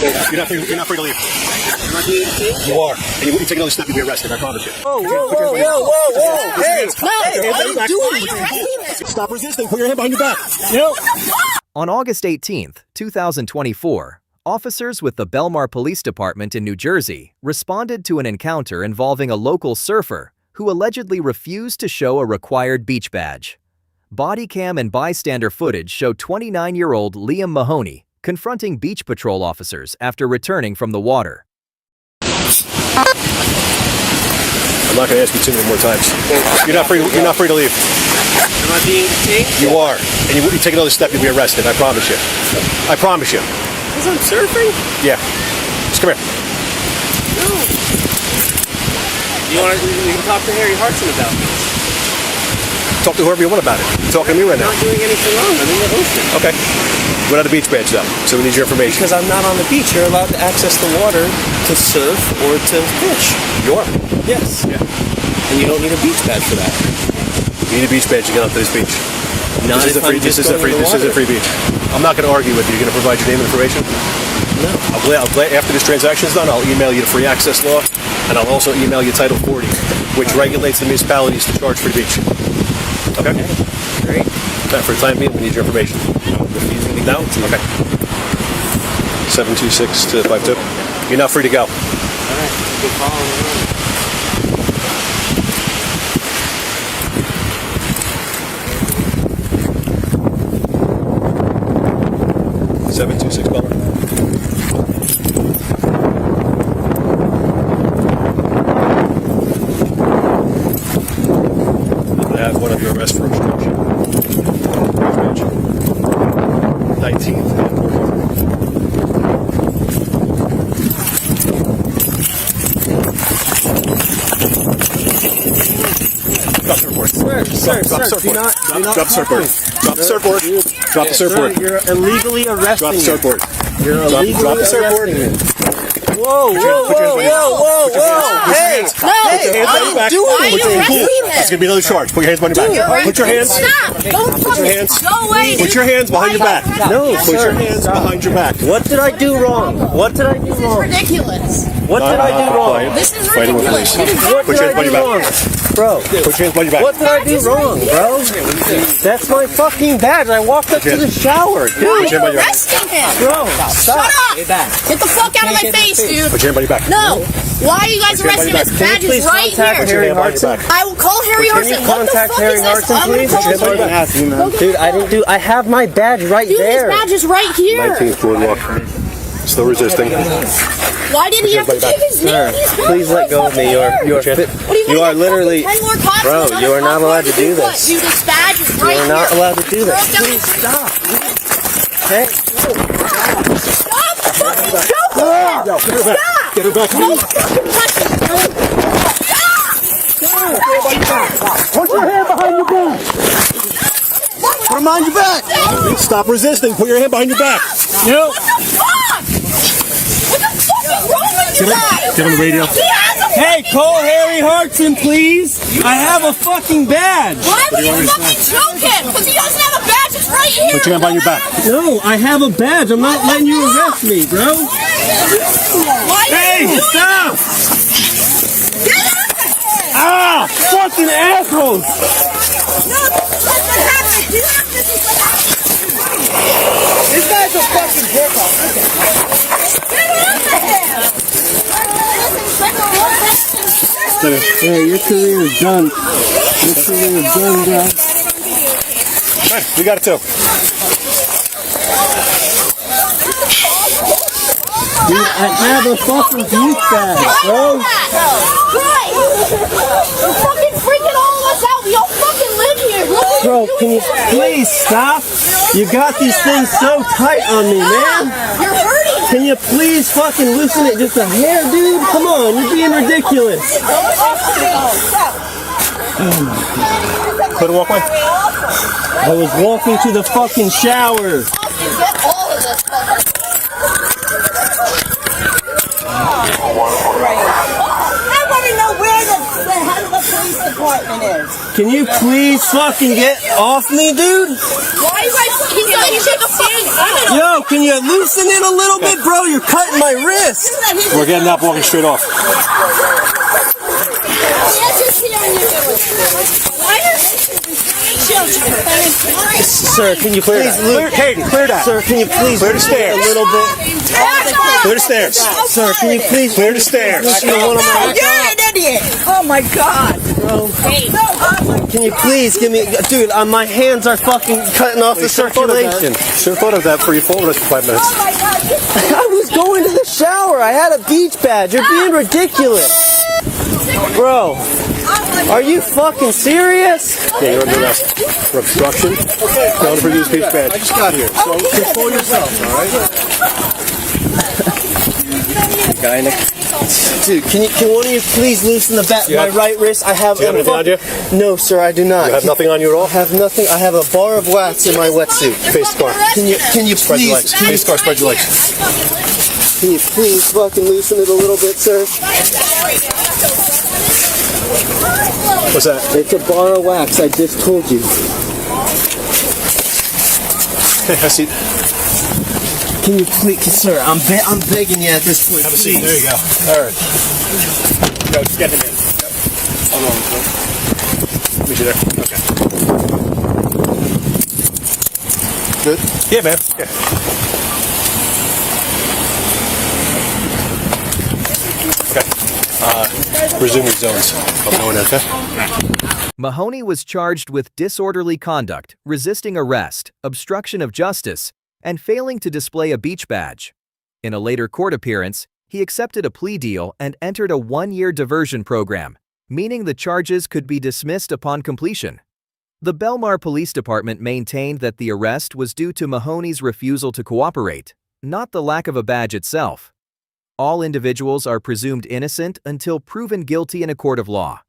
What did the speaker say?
You're not free to leave. You are. And you take another step, you'll be arrested. I promise you. Whoa! Hey, what are you doing? Stop resisting. Put your hand behind your back. On August 18th, 2024, officers with the Belmar Police Department in New Jersey responded to an encounter involving a local surfer who allegedly refused to show a required beach badge. Bodycam and bystander footage show 29-year-old Liam Mahoney confronting beach patrol officers after returning from the water. I'm not going to ask you too many more times. You're not free to leave. Am I being detained? You are. And you take another step, you'll be arrested. I promise you. I promise you. Because I'm surfing? Yeah. Just come here. No. You can talk to Harry Hartson about this. Talk to whoever you want about it. You're talking to me right now. I'm not doing anything wrong. I'm in the ocean. Okay. Without a beach badge, though. So we need your information. Because I'm not on the beach. You're allowed to access the water to surf or to fish. You are? Yes. Yeah. And you don't need a beach badge for that. You need a beach badge to get onto this beach. Not This is a free beach. I'm not going to argue with you. You're going to provide your name and information? No. After this transaction is done, I'll email you the free access law, and I'll also email you Title 40, which regulates the municipalities to charge for the beach. Okay? Great. For the time being, we need your information. Refusing to No? Okay. 726 to 52. You're now free to go. All right. Good call. 726 Belmar. I have one of your arrest for obstruction. 19th. Drop the surfboard. Sir, do not Drop the surfboard. Drop the surfboard. Drop the surfboard. You're illegally arresting Drop the surfboard. You're illegally Drop the surfboard. Whoa! Hey! That's gonna be another charge. Put your hands behind your back. Put your hands. Stop! Don't Put your hands. Go away, Put your hands behind your back. No, Put your hands behind your back. What did I do wrong? What did I do This is wrong? ridiculous. What did I do wrong? This is Fighting with ridiculous. police. What Put did your hands I do behind your wrong? back. Bro, Put your hands behind your back. what did I do wrong, bro? That's my fucking badge. I walked up to the shower, Why dude. are you arresting him? Bro, stop. Shut up! Get the fuck out of my face, dude. Put your hand behind your back. No. Why are you guys arresting him? His badge is Please right contact here. Harry Hartson. I will call Harry Can you Hartson. What the contact fuck Harry is this? Hartson, I'm gonna please? call Put your him. hand behind your back. Dude, I didn't do. I have my badge right Dude, there. his badge is right here. 19th boardwalk. Still resisting. Why did he have to give his name? His badge Please let go of me. You are literally, bro. You are not allowed to do this. Dude, his badge is right You are here. not allowed to do this. Please stop. Hey. Stop fucking choking him! Stop! Get her back. Don't fucking touch him! Stop! Put your hand behind your back. Put him on your back. Stop resisting. Put your hand behind your back. No. What the fuck? What the fuck is wrong with you guys? Get on the radio. He has a Hey, call Harry Hartson, please. I have a fucking badge. Why would you fucking choke him? Because he doesn't have a badge. It's right here. Put your hand behind your back. No, I have a badge. I'm not letting you arrest me, bro. Why Hey, are you doing stop! Get out of here! Ah, fucking assholes! No, this is what happened. You have to see what happened. This guy's a fucking jerk off. Get out of here! Hey, your career is done. Your career is done, guys. Hey, we got it too. Dude, I have a fucking beach badge, bro. Right! You're fucking freaking all of us out. We all fucking live here. Look what Bro, you're can you doing. please stop? You got these things so tight on me, man. You're hurting. Can you please fucking loosen it just a hair, dude? Come on, you're being ridiculous. Clear the walkway. I was walking to the fucking shower. Get all of this fucking. I want to know where the head of the police department is. Can you please fucking get off me, dude? Why are you guys? He's like, take a fucking Yo, can you loosen it a little bit, bro? You're cutting my wrist. We're getting up, walking straight off. Sir, can you please Clear that. Sir, can you please Clear the stairs. a little bit? Clear the stairs. Sir, can you please Clear the stairs. You're an idiot. Oh my God. Can you please give me, dude? My hands are fucking cutting off the circulation. Should have thought of that for your phone for 5 minutes. I was going to the shower. I had a beach badge. You're being ridiculous, bro. Are you fucking serious? Yeah, you're under arrest for obstruction. Okay. Don't produce beach badge. I just got here, so control yourself, all right? Dude, can one of you please loosen the back my right wrist? I have. Do you have anything on you? No, sir, I do not. You have nothing on you at all? I have nothing. I have a bar of wax in my wetsuit. Face the car. Can you Spread your please? legs. Face the car, spread your legs. Can you please fucking loosen it a little bit, sir? What's that? It's a bar of wax. I just told you. Hey, have a seat. Can you please, sir? I'm begging you at this point. Have a seat. There you go. All right. Go, just get him in. Hold on. Meet you there. Okay. Good? Yeah, man. Yeah. Okay. Resume your zones. I'm going in, okay? Mahoney was charged with disorderly conduct, resisting arrest, obstruction of justice, and failing to display a beach badge. In a later court appearance, he accepted a plea deal and entered a 1-year diversion program, meaning the charges could be dismissed upon completion. The Belmar Police Department maintained that the arrest was due to Mahoney's refusal to cooperate, not the lack of a badge itself. All individuals are presumed innocent until proven guilty in a court of law.